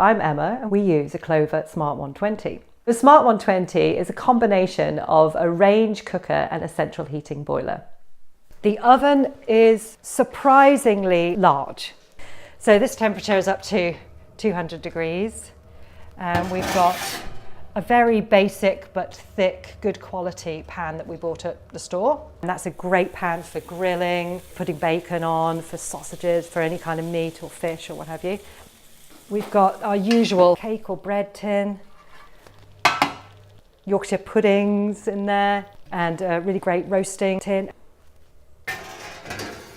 I'm Emma and we use a Klover Smart 120. The Smart 120 is a combination of a range cooker and a central heating boiler. The oven is surprisingly large. So this temperature is up to 200 degrees. And we've got a very basic but thick, good quality pan that we bought at the store. And that's a great pan for grilling, putting bacon on, for sausages, for any kind of meat or fish or what have you. We've got our usual cake or bread tin, Yorkshire puddings in there, and a really great roasting tin.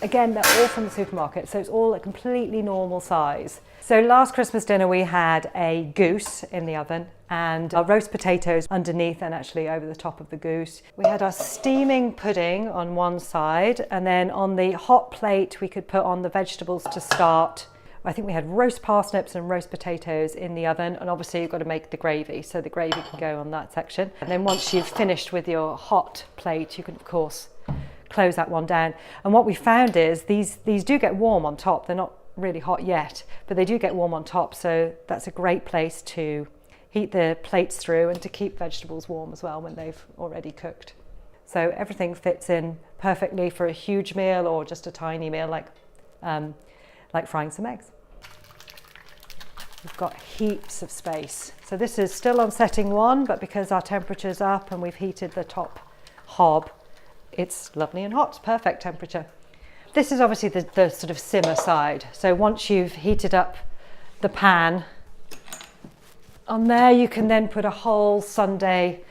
Again, they're all from the supermarket, so it's all a completely normal size. So last Christmas dinner we had a goose in the oven and our roast potatoes underneath and actually over the top of the goose. We had our steaming pudding on one side, and then on the hot plate we could put on the vegetables to start. I think we had roast parsnips and roast potatoes in the oven, and obviously you've got to make the gravy, so the gravy can go on that section. And then once you've finished with your hot plate, you can of course close that one down. And what we found is these do get warm on top. They're not really hot yet, but they do get warm on top, so that's a great place to heat the plates through and to keep vegetables warm as well when they've already cooked. So everything fits in perfectly for a huge meal or just a tiny meal like frying some eggs. We've got heaps of space. So this is still on setting 1, but because our temperature's up and we've heated the top hob, it's lovely and hot. It's perfect temperature. This is obviously the sort of simmer side. So once you've heated up the pan, on there you can then put a whole Sunday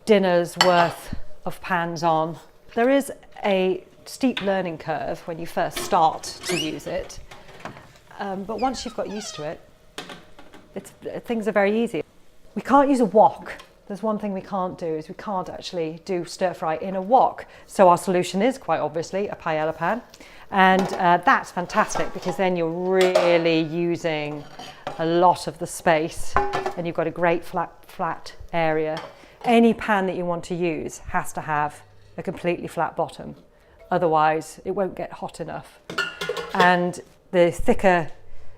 dinner's worth of pans on. There is a steep learning curve when you first start to use it, but once you've got used to it, things are very easy. We can't use a wok. There's one thing we can't do, is we can't actually do stir fry in a wok. So our solution is quite obviously a paella pan. And that's fantastic because then you're really using a lot of the space and you've got a great flat area. Any pan that you want to use has to have a completely flat bottom. Otherwise it won't get hot enough. And the thicker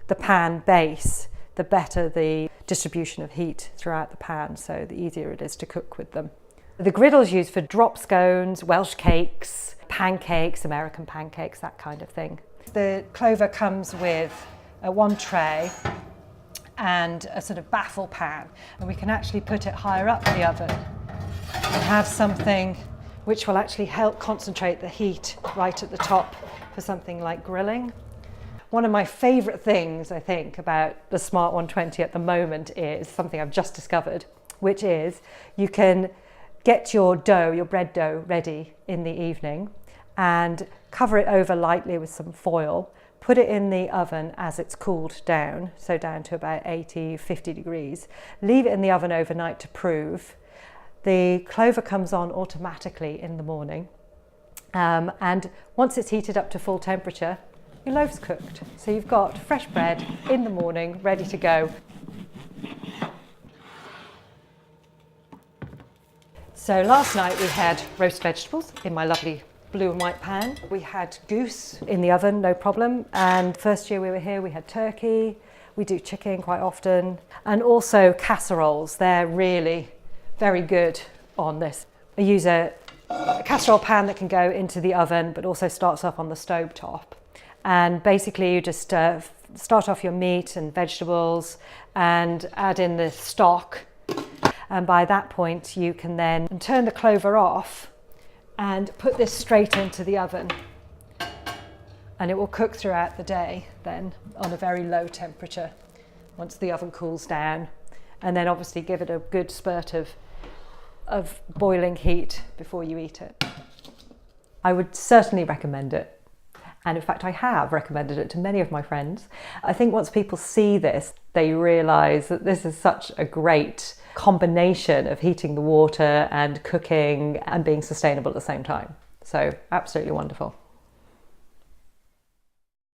the pan base, the better the distribution of heat throughout the pan, so the easier it is to cook with them. The griddle's used for drop scones, Welsh cakes, pancakes, American pancakes, that kind of thing. The Klover comes with one tray and a sort of baffle pan, and we can actually put it higher up the oven and have something which will actually help concentrate the heat right at the top for something like grilling. One of my favourite things, I think, about the Smart 120 at the moment is something I've just discovered, which is you can get your dough, your bread dough, ready in the evening and cover it over lightly with some foil, put it in the oven as it's cooled down, so down to about 80, 50 degrees, leave it in the oven overnight to prove. The Klover comes on automatically in the morning, and once it's heated up to full temperature, your loaf's cooked. So you've got fresh bread in the morning, ready to go. So last night we had roast vegetables in my lovely blue and white pan. We had goose in the oven, no problem. And first year we were here, we had turkey. We do chicken quite often. And also casseroles, they're really very good on this. I use a casserole pan that can go into the oven, but also starts off on the stove top. And basically you just start off your meat and vegetables and add in the stock. And by that point you can then turn the Klover off and put this straight into the oven. And it will cook throughout the day then on a very low temperature once the oven cools down. And then obviously give it a good spurt of boiling heat before you eat it. I would certainly recommend it. And in fact, I have recommended it to many of my friends. I think once people see this, they realise that this is such a great combination of heating the water and cooking and being sustainable at the same time. So absolutely wonderful.